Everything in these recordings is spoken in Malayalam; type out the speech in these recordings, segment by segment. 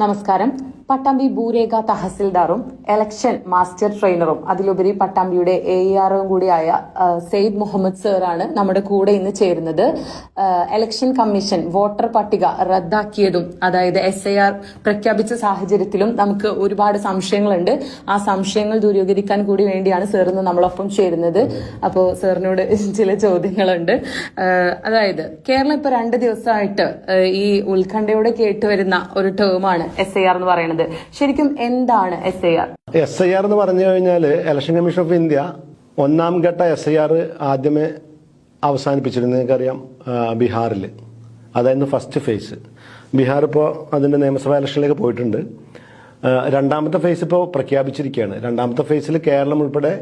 നമസ്കാരം. പട്ടാമ്പി ഭൂരേഖ തഹസിൽദാറും ഇലക്ഷൻ മാസ്റ്റർ ട്രെയിനറും അതിലുപരി പട്ടാമ്പിയുടെ AERഉം കൂടിയായ സെയ്ദ് മുഹമ്മദ് സാറാണ് നമ്മുടെ കൂടെ ഇന്ന് ചേരുന്നത്. ഇലക്ഷൻ കമ്മീഷൻ വോട്ടർ പട്ടിക റദ്ദാക്കിയതും അതായത് SIR പ്രഖ്യാപിച്ച സാഹചര്യത്തിലും നമുക്ക് ഒരുപാട് സംശയങ്ങളുണ്ട്. ആ സംശയങ്ങൾ ദൂരീകരിക്കാൻ കൂടി വേണ്ടിയാണ് സാർ ഇന്ന് നമ്മളൊപ്പം ചേരുന്നത്. അപ്പോൾ സാറിനോട് ചില ചോദ്യങ്ങളുണ്ട്. അതായത് കേരളം ഇപ്പൊ 2 ദിവസമായിട്ട് ഈ ഉത്കണ്ഠയോടെ കേട്ടുവരുന്ന ഒരു ടേമാണ് SIR എന്ന് പറയുന്നത്. ശരിക്കും എന്താണ് SIR? SIR എന്ന് പറഞ്ഞു കഴിഞ്ഞാൽ ഇലക്ഷൻ കമ്മീഷൻ ഓഫ് ഇന്ത്യ 1ാം ഘട്ട SIR ആദ്യമേ അവസാനിപ്പിച്ചിരുന്നു. നിങ്ങൾക്കറിയാം, ബീഹാറിൽ. അതായിരുന്നു ഫസ്റ്റ് ഫേസ്. ബീഹാർ ഇപ്പോൾ അതിന്റെ നിയമസഭാ ഇലക്ഷനിലേക്ക് പോയിട്ടുണ്ട്. 2ാമത്തെ ഫേസ് ഇപ്പോൾ പ്രഖ്യാപിച്ചിരിക്കുകയാണ്. 2ാമത്തെ ഫേസിൽ കേരളം ഉൾപ്പെടെ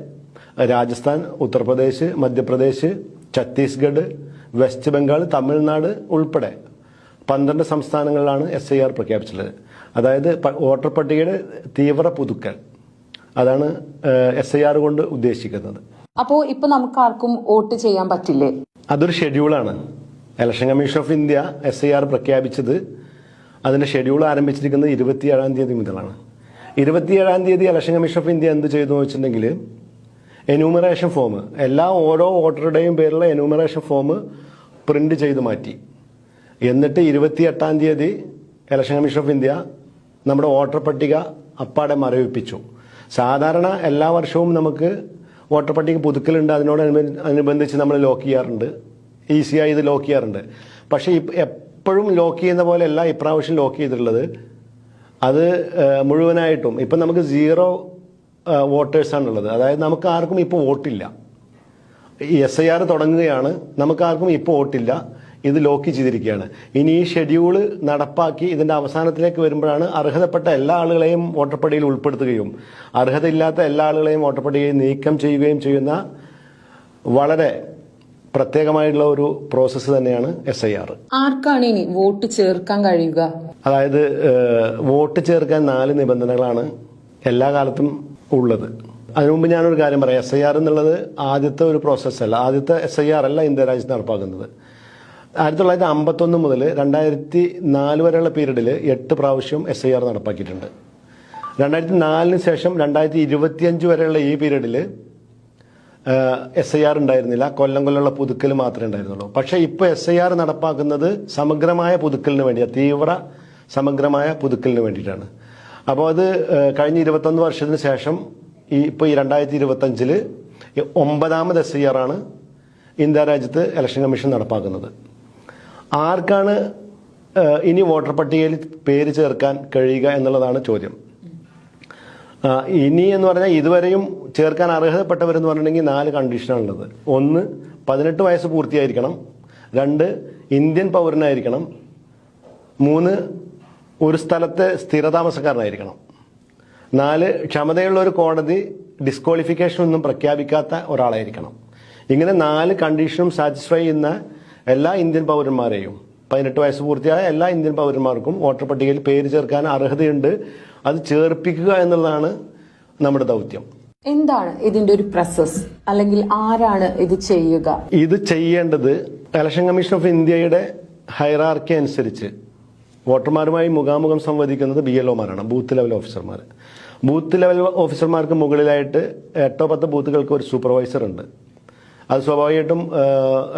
രാജസ്ഥാൻ, ഉത്തർപ്രദേശ്, മധ്യപ്രദേശ്, ഛത്തീസ്ഗഡ്, വെസ്റ്റ് ബംഗാൾ, തമിഴ്നാട് ഉൾപ്പെടെ 12 സംസ്ഥാനങ്ങളിലാണ് SIR പ്രഖ്യാപിച്ചിട്ടുള്ളത്. അതായത് വോട്ടർ പട്ടികയുടെ തീവ്ര പുതുക്കൽ. അതാണ് SIR കൊണ്ട് ഉദ്ദേശിക്കുന്നത്. അപ്പോ ഇപ്പൊ നമുക്ക് ആർക്കും വോട്ട് ചെയ്യാൻ പറ്റില്ലേ? അതൊരു ഷെഡ്യൂളാണ്. Election commission of India SIR പ്രഖ്യാപിച്ചത്, അതിന്റെ ഷെഡ്യൂൾ ആരംഭിച്ചിരിക്കുന്നത് 27ാം തീയതി മുതലാണ്. 27ാം തീയതി ഇലക്ഷൻ കമ്മീഷൻ ഓഫ് ഇന്ത്യ എന്ത് ചെയ്തു എന്ന് വെച്ചിട്ടുണ്ടെങ്കിൽ, എന്യൂമറേഷൻ ഫോം, ഓരോ വോട്ടറുടെയും പേരിലുള്ള എന്യൂമറേഷൻ ഫോം പ്രിന്റ് ചെയ്ത് മാറ്റി. എന്നിട്ട് 28ാം തീയതി ഇലക്ഷൻ കമ്മീഷൻ ഓഫ് ഇന്ത്യ നമ്മുടെ വോട്ടർ പട്ടിക അപ്പാടെ മരവിപ്പിച്ചു. സാധാരണ എല്ലാ വർഷവും നമുക്ക് വോട്ടർ പട്ടിക പുതുക്കലുണ്ട്. അതിനോടനുബന്ധിച്ച് നമ്മൾ ലോക്ക് ചെയ്യാറുണ്ട്. ഈസിയായി ഇത് ലോക്ക് ചെയ്യാറുണ്ട്. പക്ഷേ എപ്പോഴും ലോക്ക് ചെയ്യുന്ന പോലെയല്ല ഇപ്രാവശ്യം ലോക്ക് ചെയ്തിട്ടുള്ളത്. അത് മുഴുവനായിട്ടും ഇപ്പം നമുക്ക് 0 വോട്ടേഴ്സാണുള്ളത്. അതായത് നമുക്ക് ആർക്കും ഇപ്പോൾ വോട്ടില്ല. ഈ SIR തുടങ്ങുകയാണ്, നമുക്ക് ആർക്കും ഇപ്പോൾ വോട്ടില്ല. ഇത് ലോക്ക് ചെയ്തിരിക്കുകയാണ്. ഇനി ഈ ഷെഡ്യൂള് നടപ്പാക്കി ഇതിന്റെ അവസാനത്തിലേക്ക് വരുമ്പോഴാണ് അർഹതപ്പെട്ട എല്ലാ ആളുകളെയും വോട്ടർ പട്ടികയിൽ ഉൾപ്പെടുത്തുകയും അർഹതയില്ലാത്ത എല്ലാ ആളുകളെയും വോട്ടർ പട്ടികയിൽ നീക്കം ചെയ്യുകയും ചെയ്യുന്ന വളരെ പ്രത്യേകമായിട്ടുള്ള ഒരു പ്രോസസ്സ് തന്നെയാണ് SIR. ആർക്കാണ് ഇനി വോട്ട് ചേർക്കാൻ കഴിയുക? അതായത് വോട്ട് ചേർക്കാൻ 4 നിബന്ധനകളാണ് എല്ലാ കാലത്തും ഉള്ളത്. അതിനു മുമ്പ് ഞാനൊരു കാര്യം പറയാം. SIR എന്നുള്ളത് ആദ്യത്തെ ഒരു പ്രോസസ്സല്ല, ആദ്യത്തെ SIR അല്ല ഇന്ത്യ രാജ്യത്ത് നടപ്പാക്കുന്നത്. 1951 മുതൽ 2004 വരെയുള്ള പീരീഡിൽ 8 പ്രാവശ്യം SIR നടപ്പാക്കിയിട്ടുണ്ട്. 2004 ശേഷം 2025 വരെയുള്ള ഈ പീരീഡിൽ SIR ഉണ്ടായിരുന്നില്ല. കൊല്ലമുള്ള പുതുക്കൽ മാത്രമേ ഉണ്ടായിരുന്നുള്ളൂ. പക്ഷേ ഇപ്പോൾ SIR നടപ്പാക്കുന്നത് സമഗ്രമായ പുതുക്കലിന് വേണ്ടിയാണ്, തീവ്ര സമഗ്രമായ പുതുക്കലിന് വേണ്ടിയിട്ടാണ്. അപ്പോൾ അത് കഴിഞ്ഞ 21 വർഷത്തിന് ശേഷം ഇപ്പോൾ ഈ 2025 9ാമത് SIR ആണ് ഇന്ത്യ രാജ്യത്ത് ഇലക്ഷൻ കമ്മീഷൻ നടപ്പാക്കുന്നത്. ആർക്കാണ് ഇനി വോട്ടർ പട്ടികയിൽ പേര് ചേർക്കാൻ കഴിയുക എന്നുള്ളതാണ് ചോദ്യം. ഇനി എന്ന് പറഞ്ഞാൽ ഇതുവരെയും ചേർക്കാൻ അർഹതപ്പെട്ടവരെന്ന് പറഞ്ഞിട്ടുണ്ടെങ്കിൽ 4 കണ്ടീഷനാണുള്ളത്. 1, 18 വയസ്സ് പൂർത്തിയായിരിക്കണം. 2, ഇന്ത്യൻ പൗരനായിരിക്കണം. 3, ഒരു സ്ഥലത്തെ സ്ഥിരതാമസക്കാരനായിരിക്കണം. 4, ക്ഷമതയുള്ള ഒരു കോടതി ഡിസ്ക്വാളിഫിക്കേഷൻ ഒന്നും പ്രഖ്യാപിക്കാത്ത ഒരാളായിരിക്കണം. ഇങ്ങനെ 4 കണ്ടീഷനും സാറ്റിസ്ഫൈ ചെയ്യുന്ന എല്ലാ ഇന്ത്യൻ പൗരന്മാരെയും, 18 വയസ്സ് പൂർത്തിയായ എല്ലാ ഇന്ത്യൻ പൗരന്മാർക്കും വോട്ടർ പട്ടികയിൽ പേര് ചേർക്കാൻ അർഹതയുണ്ട്. അത് ചേർപ്പിക്കുക എന്നുള്ളതാണ് നമ്മുടെ ദൗത്യം. എന്താണ് ഇതിന്റെ ഒരു പ്രോസസ്, അല്ലെങ്കിൽ ആരാണ് ഇത് ചെയ്യുക? ഇത് ചെയ്യേണ്ടത് ഇലക്ഷൻ കമ്മീഷൻ ഓഫ് ഇന്ത്യയുടെ ഹൈറാർക്കി അനുസരിച്ച് വോട്ടർമാരുമായി മുഖാമുഖം സംവദിക്കുന്നത് BLOമാരാണ്, ബൂത്ത് ലെവൽ ഓഫീസർമാർ. ബൂത്ത് ലെവൽ ഓഫീസർമാർക്ക് മുകളിലായിട്ട് 8 10 ബൂത്തുകൾക്ക് ഒരു സൂപ്പർവൈസർ ഉണ്ട്. അത് സ്വാഭാവികമായിട്ടും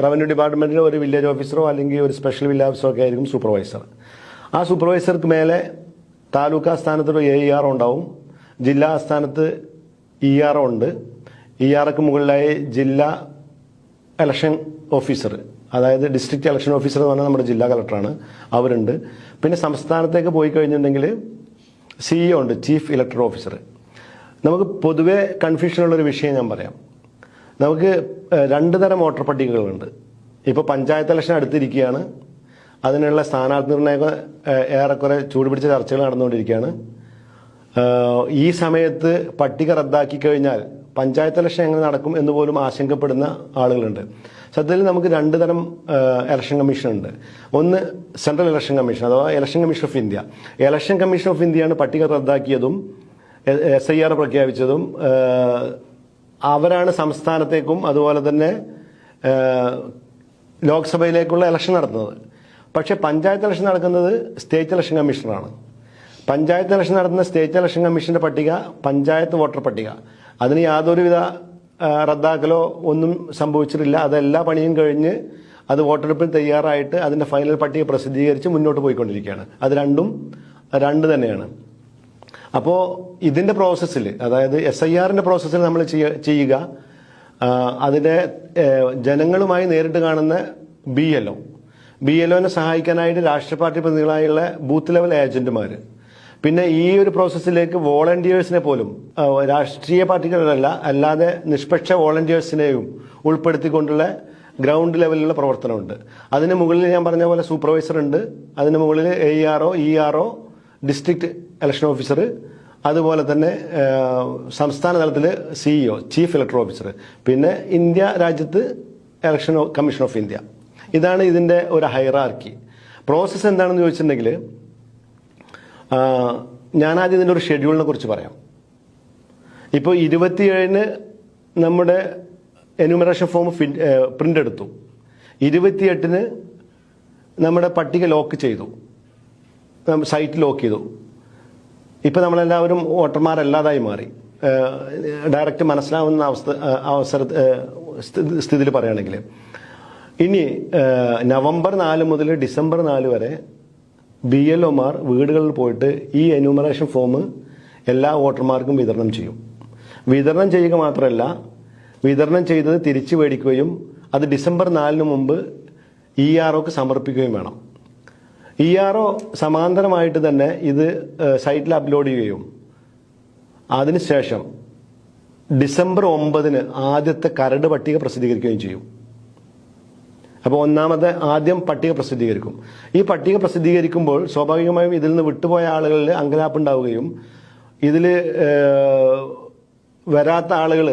റവന്യൂ ഡിപ്പാർട്ട്മെന്റിലെ ഒരു വില്ലേജ് ഓഫീസറോ അല്ലെങ്കിൽ ഒരു സ്പെഷ്യൽ വില്ലേജ് ഓഫീസറോ ഒക്കെ ആയിരിക്കും സൂപ്പർവൈസർ. ആ സൂപ്പർവൈസർക്ക് മേലെ താലൂക്ക് ആസ്ഥാനത്ത് ഒരു AER ഉണ്ടാവും. ജില്ലാ ആസ്ഥാനത്ത് ERO ഉണ്ട്. ERക്ക് മുകളിലായി ജില്ലാ ഇലക്ഷൻ ഓഫീസർ, അതായത് ഡിസ്ട്രിക്ട് ഇലക്ഷൻ ഓഫീസർ എന്ന് പറഞ്ഞാൽ നമ്മുടെ ജില്ലാ കളക്ടറാണ്, അവരുണ്ട്. പിന്നെ സംസ്ഥാനത്തേക്ക് പോയി കഴിഞ്ഞിട്ടുണ്ടെങ്കിൽ CEO ഉണ്ട്, ചീഫ് ഇലക്ടറൽ ഓഫീസർ. നമുക്ക് പൊതുവെ കൺഫ്യൂഷനുള്ളൊരു വിഷയം ഞാൻ പറയാം. നമുക്ക് 2 തരം വോട്ടർ പട്ടികകളുണ്ട്. ഇപ്പോൾ പഞ്ചായത്ത് ഇലക്ഷൻ അടുത്തിരിക്കുകയാണ്. അതിനുള്ള സ്ഥാനാർത്ഥി നിർണ്ണയമൊക്കെ ഏറെക്കുറെ ചൂടുപിടിച്ച ചർച്ചകൾ നടന്നുകൊണ്ടിരിക്കുകയാണ്. ഈ സമയത്ത് പട്ടിക റദ്ദാക്കി കഴിഞ്ഞാൽ പഞ്ചായത്ത് ഇലക്ഷൻ എങ്ങനെ നടക്കും എന്ന് പോലും ആശങ്കപ്പെടുന്ന ആളുകളുണ്ട്. സത്യത്തിൽ നമുക്ക് 2 തരം ഇലക്ഷൻ കമ്മീഷൻ ഉണ്ട്. ഒന്ന് സെൻട്രൽ ഇലക്ഷൻ കമ്മീഷൻ അഥവാ election commission of India. Election commission of ഇന്ത്യയാണ് പട്ടിക റദ്ദാക്കിയതും SIR പ്രഖ്യാപിച്ചതും. അവരാണ് സംസ്ഥാനത്തേക്കും അതുപോലെ തന്നെ ലോക്സഭയിലേക്കുള്ള ഇലക്ഷൻ നടത്തുന്നത്. പക്ഷേ പഞ്ചായത്ത് ഇലക്ഷൻ നടക്കുന്നത് സ്റ്റേറ്റ് ഇലക്ഷൻ കമ്മീഷണറാണ്. പഞ്ചായത്ത് ഇലക്ഷൻ നടത്തുന്ന സ്റ്റേറ്റ് ഇലക്ഷൻ കമ്മീഷന്റെ പട്ടിക പഞ്ചായത്ത് വോട്ടർ പട്ടിക. അതിന് യാതൊരുവിധ റദ്ദാക്കലോ ഒന്നും സംഭവിച്ചിട്ടില്ല. അതെല്ലാ പണിയും കഴിഞ്ഞ് അത് വോട്ടെടുപ്പിന് തയ്യാറായിട്ട് അതിന്റെ ഫൈനൽ പട്ടിക പ്രസിദ്ധീകരിച്ച് മുന്നോട്ട് പോയിക്കൊണ്ടിരിക്കുകയാണ്. അത് രണ്ട് തന്നെയാണ്. അപ്പോൾ ഇതിന്റെ പ്രോസസ്സിൽ, അതായത് SIRന്റെ പ്രോസസ്സിൽ നമ്മൾ ചെയ്യുക അതിന്റെ ജനങ്ങളുമായി നേരിട്ട് കാണുന്ന BLOനെ സഹായിക്കാനായിട്ട് രാഷ്ട്രീയ പാർട്ടി പ്രതിനിധികളായുള്ള ബൂത്ത് ലെവൽ ഏജന്റുമാർ, പിന്നെ ഈ ഒരു പ്രോസസ്സിലേക്ക് വോളണ്ടിയേഴ്സിനെ പോലും രാഷ്ട്രീയ പാർട്ടികളല്ല അല്ലാതെ നിഷ്പക്ഷ വോളണ്ടിയേഴ്സിനെയും ഉൾപ്പെടുത്തിക്കൊണ്ടുള്ള ഗ്രൗണ്ട് ലെവലിലുള്ള പ്രവർത്തനമുണ്ട്. അതിന് മുകളിൽ ഞാൻ പറഞ്ഞ പോലെ സൂപ്പർവൈസർ ഉണ്ട്, അതിന് മുകളിൽ ARO ERO district election officer, അതുപോലെ തന്നെ സംസ്ഥാന തലത്തിൽ CEO ചീഫ് ഇലക്ടറൽ ഓഫീസർ, പിന്നെ ഇന്ത്യ രാജ്യത്ത് ഇലക്ഷൻ കമ്മീഷൻ ഓഫ് ഇന്ത്യ. ഇതാണ് ഇതിൻ്റെ ഒരു ഹൈറാർക്കി. പ്രോസസ്സ് എന്താണെന്ന് ചോദിച്ചിട്ടുണ്ടെങ്കിൽ ഞാനാദ്യം ഇതിൻ്റെ ഒരു ഷെഡ്യൂളിനെ കുറിച്ച് പറയാം. ഇപ്പോൾ 27-ന് നമ്മുടെ എന്യൂമറേഷൻ ഫോം പ്രിന്റ് എടുത്തു, 28-ന് നമ്മുടെ പട്ടിക ലോക്ക് ചെയ്തു, സൈറ്റ് ലോക്ക് ചെയ്തു. ഇപ്പം നമ്മളെല്ലാവരും വോട്ടർമാരല്ലാതായി മാറി. ഡയറക്റ്റ് മനസ്സിലാവുന്ന സ്ഥിതിയിൽ പറയുകയാണെങ്കിൽ ഇനി നവംബർ 4 മുതൽ ഡിസംബർ 4 വരെ BLOമാർ വീടുകളിൽ പോയിട്ട് ഈ എന്യൂമറേഷൻ ഫോം എല്ലാ വോട്ടർമാർക്കും വിതരണം ചെയ്യും. വിതരണം ചെയ്യുക മാത്രമല്ല, വിതരണം ചെയ്തത് തിരിച്ചു മേടിക്കുകയും അത് ഡിസംബർ 4-ന് മുമ്പ് EROക്ക് സമർപ്പിക്കുകയും വേണം. ERO സമാന്തരമായിട്ട് തന്നെ ഇത് സൈറ്റിൽ അപ്ലോഡ് ചെയ്യുകയും അതിനുശേഷം ഡിസംബർ 9-ന് ആദ്യത്തെ കരട് പട്ടിക പ്രസിദ്ധീകരിക്കുകയും ചെയ്യും. അപ്പോൾ ആദ്യം പട്ടിക പ്രസിദ്ധീകരിക്കും. ഈ പട്ടിക പ്രസിദ്ധീകരിക്കുമ്പോൾ സ്വാഭാവികമായും ഇതിൽ നിന്ന് വിട്ടുപോയ ആളുകളിൽ അങ്കലാപ്പുണ്ടാവുകയും ഇതിൽ വരാത്ത ആളുകൾ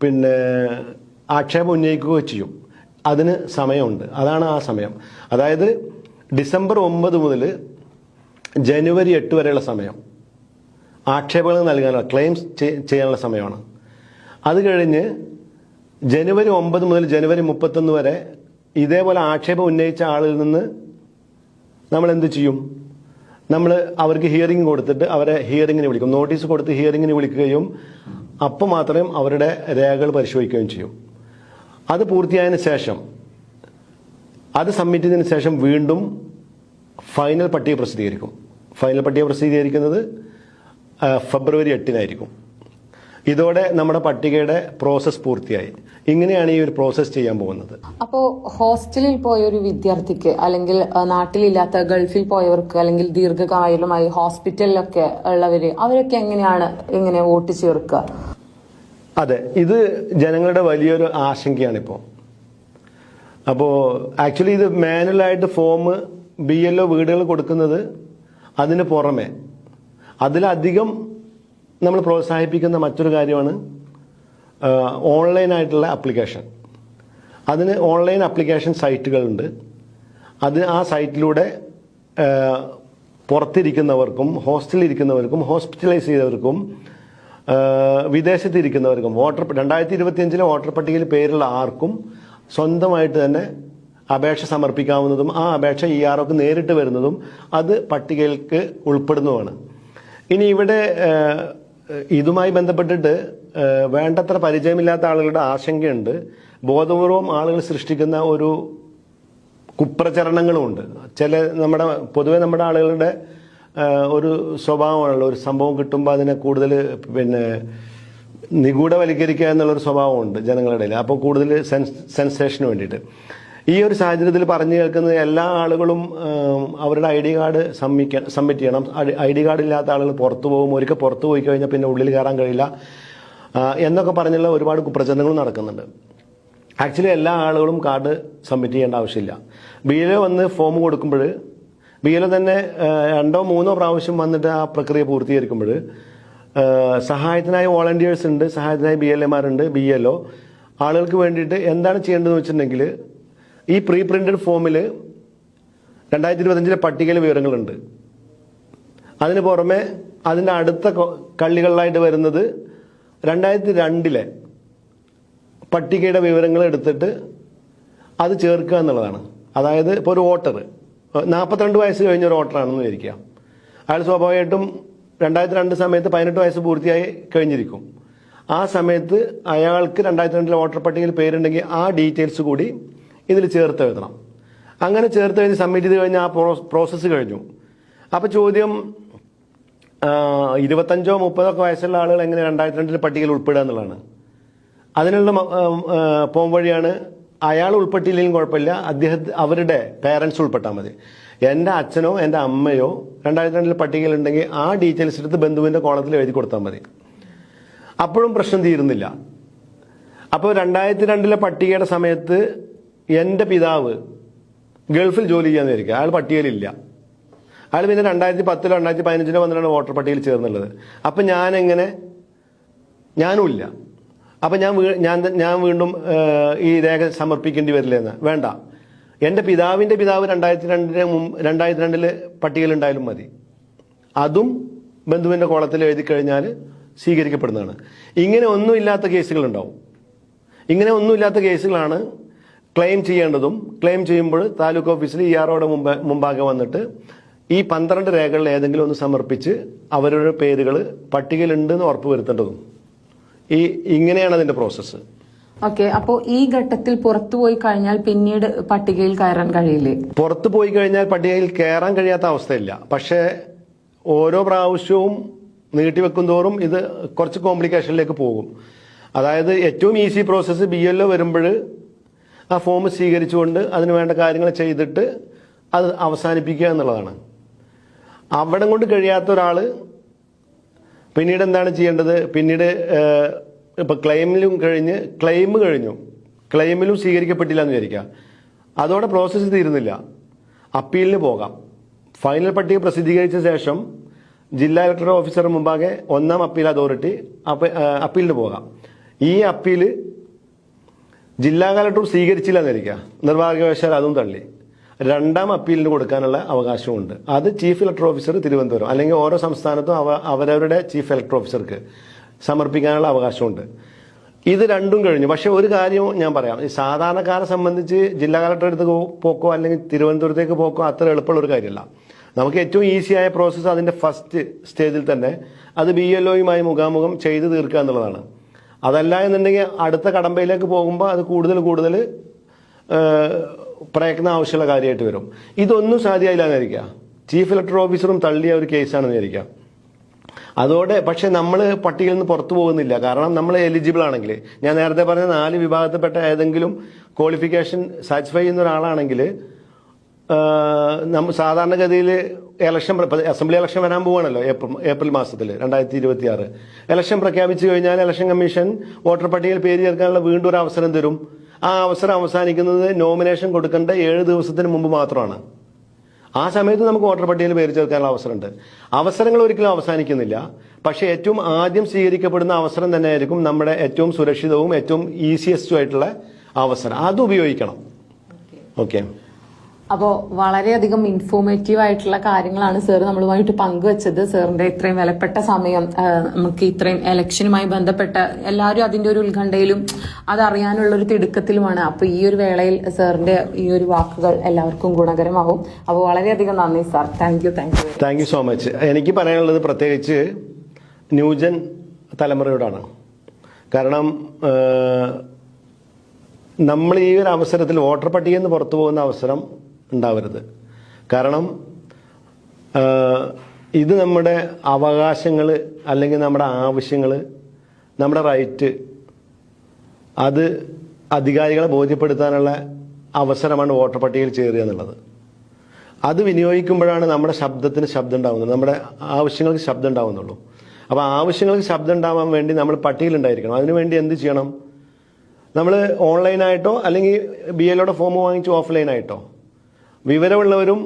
പിന്നെ ആക്ഷേപം ഉന്നയിക്കുകയും ചെയ്യും. അതിന് സമയമുണ്ട്. അതാണ് ആ സമയം. അതായത് ഡിസംബർ 9 മുതൽ ജനുവരി 8 വരെയുള്ള സമയം ആക്ഷേപങ്ങൾ നൽകാനുള്ള, ക്ലെയിംസ് ചെയ്യാനുള്ള സമയമാണ്. അത് കഴിഞ്ഞ് ജനുവരി 9 മുതൽ ജനുവരി 31 വരെ ഇതേപോലെ ആക്ഷേപം ഉന്നയിച്ച ആളിൽ നിന്ന് നമ്മൾ എന്ത് ചെയ്യും? നമ്മൾ അവർക്ക് ഹിയറിംഗ് കൊടുത്തിട്ട് അവരെ ഹിയറിങ്ങിന് വിളിക്കും, നോട്ടീസ് കൊടുത്ത് ഹിയറിങ്ങിന് വിളിക്കുകയും അപ്പോൾ മാത്രമേ അവരുടെ രേഖകൾ പരിശോധിക്കുകയും ചെയ്യും. അത് പൂർത്തിയായതിനു ശേഷം, അത് സബ്മിറ്റ് ചെയ്തതിനു ശേഷം വീണ്ടും ഫൈനൽ പട്ടിക പ്രസിദ്ധീകരിക്കും. ഫൈനൽ പട്ടിക പ്രസിദ്ധീകരിക്കുന്നത് ഫെബ്രുവരി 8-നായിരിക്കും. ഇതോടെ നമ്മുടെ പട്ടികയുടെ പ്രോസസ് പൂർത്തിയായി. ഇങ്ങനെയാണ് ഈ ഒരു പ്രോസസ് ചെയ്യാൻ പോകുന്നത്. അപ്പോൾ ഹോസ്റ്റലിൽ പോയ ഒരു വിദ്യാർത്ഥിക്ക്, അല്ലെങ്കിൽ നാട്ടിലില്ലാത്ത ഗൾഫിൽ പോയവർക്ക്, അല്ലെങ്കിൽ ദീർഘകാലമായി ഹോസ്പിറ്റലിലൊക്കെ ഉള്ളവര്, അവരൊക്കെ എങ്ങനെയാണ് ഇങ്ങനെ വോട്ട് ചേർക്കുക? അതെ, ഇത് ജനങ്ങളുടെ വലിയൊരു ആശങ്കയാണിപ്പോൾ. അപ്പോൾ ആക്ച്വലി ഇത് മാനുവലായിട്ട് ഫോം BLO വീടുകൾ കൊടുക്കുന്നത് അതിന് പുറമെ അതിലധികം നമ്മൾ പ്രോത്സാഹിപ്പിക്കുന്ന മറ്റൊരു കാര്യമാണ് ഓൺലൈനായിട്ടുള്ള ആപ്ലിക്കേഷൻ. അതിന് ഓൺലൈൻ ആപ്ലിക്കേഷൻ സൈറ്റുകളുണ്ട്. ആ സൈറ്റിലൂടെ പുറത്തിരിക്കുന്നവർക്കും ഹോസ്റ്റലിരിക്കുന്നവർക്കും ഹോസ്പിറ്റലൈസ് ചെയ്തവർക്കും വിദേശത്തിരിക്കുന്നവർക്കും 2025 വോട്ടർ പട്ടികയിൽ പേരുള്ള ആർക്കും സ്വന്തമായിട്ട് തന്നെ അപേക്ഷ സമർപ്പിക്കാവുന്നതും ആ അപേക്ഷ EROക്ക് നേരിട്ട് വരുന്നതും അത് പട്ടികയിലേക്ക് ഉൾപ്പെടുന്നതുമാണ്. ഇനി ഇവിടെ ഇതുമായി ബന്ധപ്പെട്ടിട്ട് വേണ്ടത്ര പരിചയമില്ലാത്ത ആളുകളുടെ ആശങ്കയുണ്ട്. ബോധപൂർവം ആളുകൾ സൃഷ്ടിക്കുന്ന ഒരു കുപ്രചരണങ്ങളുമുണ്ട്. പൊതുവെ നമ്മുടെ ആളുകളുടെ ഒരു സ്വഭാവമാണല്ലോ, ഒരു സംഭവം കിട്ടുമ്പോൾ അതിനെ കൂടുതൽ നിഗൂഢവൽക്കരിക്കുക എന്നുള്ളൊരു സ്വഭാവമുണ്ട് ജനങ്ങളുടെ ഇടയിൽ. അപ്പോൾ കൂടുതൽ സെൻസേഷന് വേണ്ടിയിട്ട് ഈ ഒരു സാഹചര്യത്തിൽ പറഞ്ഞു കേൾക്കുന്നത് എല്ലാ ആളുകളും അവരുടെ ID കാർഡ് സബ്മിറ്റ് ചെയ്യണം. ID കാർഡ് ഇല്ലാത്ത ആളുകൾ പുറത്തു പോകും, ഒരിക്കൽ പുറത്തു പോയി കഴിഞ്ഞാൽ പിന്നെ ഉള്ളിൽ കയറാൻ കഴിയില്ല എന്നൊക്കെ പറഞ്ഞുള്ള ഒരുപാട് കുപ്രചരണങ്ങൾ നടക്കുന്നുണ്ട്. ആക്ച്വലി എല്ലാ ആളുകളും കാർഡ് സബ്മിറ്റ് ചെയ്യേണ്ട ആവശ്യമില്ല. BLO വന്ന് ഫോം കൊടുക്കുമ്പോൾ BLO തന്നെ 2 or 3 പ്രാവശ്യം വന്നിട്ട് ആ പ്രക്രിയ പൂർത്തീകരിക്കുമ്പോൾ സഹായത്തിനായി വോളണ്ടിയേഴ്സ് ഉണ്ട്, സഹായത്തിനായി BLAമാരുണ്ട്, BLO ആളുകൾക്ക് വേണ്ടിയിട്ട് എന്താണ് ചെയ്യേണ്ടതെന്ന് വെച്ചിട്ടുണ്ടെങ്കിൽ ഈ പ്രീ പ്രിന്റഡ് ഫോമിൽ 2025 പട്ടികയിലെ വിവരങ്ങളുണ്ട്. അതിന് പുറമെ അതിൻ്റെ അടുത്ത കള്ളികളിലായിട്ട് വരുന്നത് 2002 പട്ടികയുടെ വിവരങ്ങൾ എടുത്തിട്ട് അത് ചേർക്കുക എന്നുള്ളതാണ്. അതായത് ഇപ്പോൾ ഒരു വോട്ടർ 42 വയസ്സ് കഴിഞ്ഞ ഒരു വോട്ടറാണെന്ന് വിചാരിക്കുക. അയാൾ സ്വാഭാവികമായിട്ടും 2002 സമയത്ത് 18 വയസ്സ് പൂർത്തിയായി കഴിഞ്ഞിരിക്കും. ആ സമയത്ത് അയാൾക്ക് 2002 വോട്ടർ പട്ടികയിൽ പേരുണ്ടെങ്കിൽ ആ ഡീറ്റെയിൽസ് കൂടി ഇതിൽ ചേർത്ത് എഴുതണം. അങ്ങനെ ചേർത്ത് എഴുതി സബ്മിറ്റ് ചെയ്ത് കഴിഞ്ഞാൽ ആ പ്രോസസ്സ് കഴിഞ്ഞു. അപ്പോൾ ചോദ്യം 25 30 വയസ്സുള്ള ആളുകൾ എങ്ങനെ 2002 പട്ടികയിൽ ഉൾപ്പെടുക എന്നുള്ളതാണ്. അതിനുള്ള പോംവഴിയാണ് അയാൾ ഉൾപ്പെട്ടില്ലെങ്കിലും കുഴപ്പമില്ല, അവരുടെ പേരൻസ് ഉൾപ്പെട്ടാൽ മതി. എൻ്റെ അച്ഛനോ എൻ്റെ അമ്മയോ 2002 പട്ടികയിലുണ്ടെങ്കിൽ ആ ഡീറ്റെയിൽസ് എടുത്ത് ബന്ധുവിൻ്റെ കോളത്തിൽ എഴുതി കൊടുത്താൽ മതി. അപ്പോഴും പ്രശ്നം തീരുന്നില്ല. അപ്പോൾ 2002 പട്ടികയുടെ സമയത്ത് എൻ്റെ പിതാവ് ഗൾഫിൽ ജോലി ചെയ്യാന്ന് വിചാരിക്കുക, അയാൾ പട്ടികയിലില്ല. അയാൾ പിന്നെ 2010 2015 വന്നിട്ടാണ് വോട്ടർ പട്ടികയിൽ ചേർന്നുള്ളത്. അപ്പം ഞാനും ഇല്ല. അപ്പം ഞാൻ വീണ്ടും ഈ രേഖ സമർപ്പിക്കേണ്ടി വരില്ല എന്ന് വേണ്ട. എൻ്റെ പിതാവിൻ്റെ പിതാവ് 2002 പട്ടികയിലുണ്ടായാലും മതി. അതും ബന്ധുവിൻ്റെ കോളത്തിൽ എഴുതി കഴിഞ്ഞാൽ സ്വീകരിക്കപ്പെടുന്നതാണ്. ഇങ്ങനെ ഒന്നുമില്ലാത്ത കേസുകളുണ്ടാവും. ഇങ്ങനെ ഒന്നുമില്ലാത്ത കേസുകളാണ് ക്ലെയിം ചെയ്യേണ്ടതും. ക്ലെയിം ചെയ്യുമ്പോൾ താലൂക്ക് ഓഫീസിൽ EROയുടെ മുമ്പാകെ വന്നിട്ട് ഈ 12 രേഖകളിൽ ഏതെങ്കിലും ഒന്ന് സമർപ്പിച്ച് അവരുടെ പേരുകൾ പട്ടികയിലുണ്ടെന്ന് ഉറപ്പുവരുത്തേണ്ടതും. ഇങ്ങനെയാണ് അതിന്റെ പ്രോസസ്സ്. ഓക്കെ, അപ്പോൾ ഈ ഘട്ടത്തിൽ പുറത്തു പോയി കഴിഞ്ഞാൽ പിന്നീട് പട്ടികയിൽ കയറാൻ കഴിയില്ലേ? പുറത്തു പോയി കഴിഞ്ഞാൽ പട്ടികയിൽ കയറാൻ കഴിയാത്ത അവസ്ഥയില്ല. പക്ഷേ ഓരോ പ്രാവശ്യവും നീട്ടിവെക്കും തോറും ഇത് കുറച്ച് കോംപ്ലിക്കേഷനിലേക്ക് പോകും. അതായത് ഏറ്റവും ഈസി പ്രോസസ്സ് BLO വരുമ്പോൾ ആ ഫോം സ്വീകരിച്ചുകൊണ്ട് അതിന് വേണ്ട കാര്യങ്ങൾ ചെയ്തിട്ട് അത് അവസാനിപ്പിക്കുക എന്നുള്ളതാണ്. അവിടെ കൊണ്ട് കഴിയാത്ത ഒരാൾ പിന്നീട് എന്താണ് ചെയ്യേണ്ടത്? പിന്നീട് ഇപ്പം ക്ലെയിം കഴിഞ്ഞു, ക്ലെയിമിലും സ്വീകരിക്കപ്പെട്ടില്ല എന്ന് വിചാരിക്കുക. അതോടെ പ്രോസസ്സ് തീരുന്നില്ല. അപ്പീലിന് പോകാം. ഫൈനൽ പട്ടിക പ്രസിദ്ധീകരിച്ച ശേഷം ജില്ലാ ഇലക്ടറൽ ഓഫീസർ മുമ്പാകെ 1ാം അപ്പീൽ അതോറിറ്റി അപ്പീലിന് പോകാം. ഈ അപ്പീല് ജില്ലാ കളക്ടർ സ്വീകരിച്ചില്ല എന്നിരിക്കുക, നിർഭാഗ്യവശാൽ അതും തള്ളി. 2ാം അപ്പീലിന് കൊടുക്കാനുള്ള അവകാശമുണ്ട്. അത് ചീഫ് ഇലക്ടറൽ ഓഫീസർ തിരുവനന്തപുരം അല്ലെങ്കിൽ ഓരോ സംസ്ഥാനത്തും അവരവരുടെ ചീഫ് ഇലക്ടറൽ ഓഫീസർക്ക് സമർപ്പിക്കാനുള്ള അവകാശമുണ്ട്. ഇത് രണ്ടും കഴിഞ്ഞു. പക്ഷെ ഒരു കാര്യം ഞാൻ പറയാം, ഈ സാധാരണക്കാരെ സംബന്ധിച്ച് ജില്ലാ കളക്ടറുടെ അടുത്ത് പോക്കോ അല്ലെങ്കിൽ തിരുവനന്തപുരത്തേക്ക് പോക്കോ അത്ര എളുപ്പമുള്ള ഒരു കാര്യമല്ല. നമുക്ക് ഏറ്റവും ഈസിയായ പ്രോസസ്സ് അതിൻ്റെ ഫസ്റ്റ് സ്റ്റേജിൽ തന്നെ അത് BLOയുമായി മുഖാമുഖം ചെയ്ത് തീർക്കുക എന്നുള്ളതാണ്. അതല്ല എന്നുണ്ടെങ്കിൽ അടുത്ത കടമ്പയിലേക്ക് പോകുമ്പോൾ അത് കൂടുതൽ പ്രയത്നം ആവശ്യമുള്ള കാര്യമായിട്ട് വരും. ഇതൊന്നും സാധ്യമായില്ല എന്നിരിക്കുക. ചീഫ് ഇലക്ടറൽ ഓഫീസറും തള്ളിയ ഒരു കേസാണെന്ന് വിചാരിക്കുക. അതോടെ പക്ഷെ നമ്മൾ പട്ടികയിൽ നിന്ന് പുറത്തു പോകുന്നില്ല. കാരണം നമ്മൾ എലിജിബിൾ ആണെങ്കിൽ, ഞാൻ നേരത്തെ പറഞ്ഞ 4 വിഭാഗത്തിൽപ്പെട്ട ഏതെങ്കിലും ക്വാളിഫിക്കേഷൻ സാറ്റിസ്ഫൈ ചെയ്യുന്ന ഒരാളാണെങ്കിൽ നമ്മൾ സാധാരണഗതിയിൽ അസംബ്ലി ഇലക്ഷൻ വരാൻ പോവുകയാണല്ലോ ഏപ്രിൽ മാസത്തിൽ 2026 ഇലക്ഷൻ പ്രഖ്യാപിച്ചു കഴിഞ്ഞാൽ ഇലക്ഷൻ കമ്മീഷൻ വോട്ടർ പട്ടികയിൽ പേര് ചേർക്കാനുള്ള വീണ്ടും ഒരു അവസരം തരും. ആ അവസരം അവസാനിക്കുന്നത് നോമിനേഷൻ കൊടുക്കേണ്ട 7 ദിവസത്തിന് മുമ്പ് മാത്രമാണ്. ആ സമയത്ത് നമുക്ക് വോട്ടർ പട്ടികയിൽ പേര് ചേർക്കാനുള്ള അവസരമുണ്ട്. അവസരങ്ങൾ ഒരിക്കലും അവസാനിക്കുന്നില്ല. പക്ഷേ ഏറ്റവും ആദ്യം സ്വീകരിക്കപ്പെടുന്ന അവസരം തന്നെയായിരിക്കും നമ്മുടെ ഏറ്റവും സുരക്ഷിതവും ഏറ്റവും ഈസിയസ്റ്റും ആയിട്ടുള്ള അവസരം. അത് ഉപയോഗിക്കണം. ഓക്കെ. അപ്പോൾ വളരെയധികം ഇൻഫോർമേറ്റീവ് ആയിട്ടുള്ള കാര്യങ്ങളാണ് സാർ നമ്മളുമായിട്ട് പങ്കുവച്ചത്. സാറിന്റെ ഇത്രയും വിലപ്പെട്ട സമയം നമുക്ക് ഇത്രയും ഇലക്ഷനുമായി ബന്ധപ്പെട്ട എല്ലാവരും അതിന്റെ ഒരു ഉത്കണ്ഠയിലും അതറിയാനുള്ള ഒരു തിടുക്കത്തിലുമാണ്. അപ്പോൾ ഈ ഒരു വേളയിൽ സാറിന്റെ ഈ ഒരു വാക്കുകൾ എല്ലാവർക്കും ഗുണകരമാവും. അപ്പോൾ വളരെയധികം നന്ദി sir. Thank you so much. എനിക്ക് പറയാനുള്ളത് പ്രത്യേകിച്ച് ന്യൂജൻ തലമുറയോടാണ്. കാരണം നമ്മൾ ഈ ഒരു അവസരത്തിൽ വോട്ടർ പട്ടികയിൽ നിന്ന് പുറത്തു പോകുന്ന അവസരം ഉണ്ടാവരുത്. കാരണം ഇത് നമ്മുടെ അവകാശങ്ങൾ അല്ലെങ്കിൽ നമ്മുടെ ആവശ്യങ്ങൾ, നമ്മുടെ റൈറ്റ്, അത് അധികാരികളെ ബോധ്യപ്പെടുത്താനുള്ള അവസരമാണ് വോട്ടർ പട്ടികയിൽ ചേരുക എന്നുള്ളത്. അത് വിനിയോഗിക്കുമ്പോഴാണ് നമ്മുടെ ശബ്ദത്തിന് ശബ്ദം ഉണ്ടാവുന്നത്, നമ്മുടെ ആവശ്യങ്ങൾക്ക് ശബ്ദം ഉണ്ടാവുന്നുള്ളൂ. അപ്പോൾ ആവശ്യങ്ങൾക്ക് ശബ്ദം ഉണ്ടാവാൻ വേണ്ടി നമ്മൾ പട്ടികയിലുണ്ടായിരിക്കണം. അതിനുവേണ്ടി എന്ത് ചെയ്യണം? നമ്മൾ ഓൺലൈനായിട്ടോ അല്ലെങ്കിൽ BLOയുടെ ഫോം വാങ്ങിച്ച് ഓഫ്ലൈനായിട്ടോ വിവരമുള്ളവരും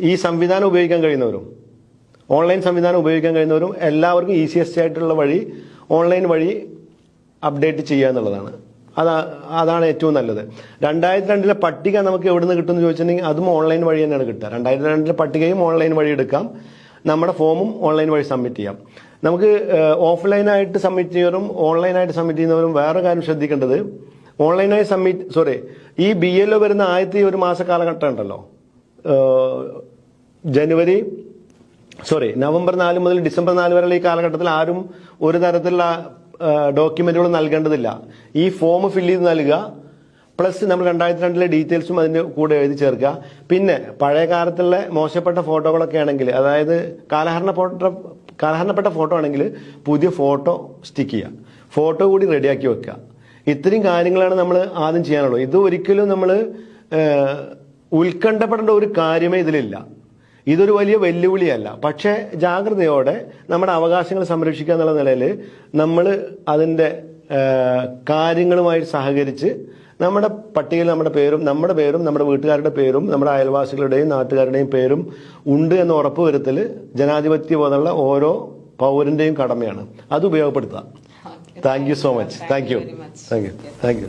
ഈ സംവിധാനം ഉപയോഗിക്കാൻ കഴിയുന്നവരും ഓൺലൈൻ സംവിധാനം ഉപയോഗിക്കാൻ കഴിയുന്നവരും എല്ലാവർക്കും ഈസിയസ്റ്റ് ആയിട്ടുള്ള വഴി ഓൺലൈൻ വഴി അപ്ഡേറ്റ് ചെയ്യുക എന്നുള്ളതാണ്. അതാണ് ഏറ്റവും നല്ലത്. 2002 പട്ടിക നമുക്ക് എവിടെ നിന്ന് കിട്ടുമെന്ന് ചോദിച്ചിട്ടുണ്ടെങ്കിൽ അതും ഓൺലൈൻ വഴി തന്നെയാണ് കിട്ടുക. 2002 പട്ടികയും ഓൺലൈൻ വഴി എടുക്കാം, നമ്മുടെ ഫോമും ഓൺലൈൻ വഴി സബ്മിറ്റ് ചെയ്യാം. നമുക്ക് ഓഫ്ലൈനായിട്ട് സബ്മിറ്റ് ചെയ്യുന്നവരും ഓൺലൈനായിട്ട് സബ്മിറ്റ് ചെയ്യുന്നവരും വേറെ കാര്യം ശ്രദ്ധിക്കേണ്ടത്, ഓൺലൈനായി ഈ BLO വരുന്ന ആദ്യത്തെ ഒരു മാസ കാലഘട്ടം ഉണ്ടല്ലോ, നവംബർ 4 മുതൽ ഡിസംബർ 4 വരെയുള്ള ഈ കാലഘട്ടത്തിൽ ആരും ഒരു തരത്തിലുള്ള ഡോക്യുമെന്റുകൾ നൽകേണ്ടതില്ല. ഈ ഫോം ഫില്ല് ചെയ്ത് നൽകുക, പ്ലസ് നമ്മൾ 2002 ഡീറ്റെയിൽസും അതിന്റെ കൂടെ എഴുതി ചേർക്കുക. പിന്നെ പഴയ കാലത്തുള്ള മോശപ്പെട്ട ഫോട്ടോകളൊക്കെ ആണെങ്കിൽ, അതായത് കാലഹരണപ്പെട്ട ഫോട്ടോ ആണെങ്കിൽ പുതിയ ഫോട്ടോ സ്റ്റിക്ക് ചെയ്യുക, ഫോട്ടോ കൂടി റെഡിയാക്കി വെക്കുക. ഇത്രയും കാര്യങ്ങളാണ് നമ്മൾ ആദ്യം ചെയ്യാനുള്ളത്. ഇത് ഒരിക്കലും നമ്മൾ ഉത്കണ്ഠപ്പെടേണ്ട ഒരു കാര്യമേ ഇതിലില്ല. ഇതൊരു വലിയ വെല്ലുവിളിയല്ല. പക്ഷേ ജാഗ്രതയോടെ നമ്മുടെ അവകാശങ്ങൾ സംരക്ഷിക്കുക എന്നുള്ള നിലയിൽ നമ്മൾ അതിൻ്റെ കാര്യങ്ങളുമായി സഹകരിച്ച് നമ്മുടെ പട്ടികയിൽ നമ്മുടെ പേരും നമ്മുടെ വീട്ടുകാരുടെ പേരും നമ്മുടെ അയൽവാസികളുടെയും നാട്ടുകാരുടെയും പേരും ഉണ്ട് എന്ന് ഉറപ്പുവരുത്തൽ ജനാധിപത്യ ബോധമുള്ള ഓരോ പൗരന്റെയും കടമയാണ്. അത് ഉപയോഗപ്പെടുത്തുക. Thank you so much. Thank U.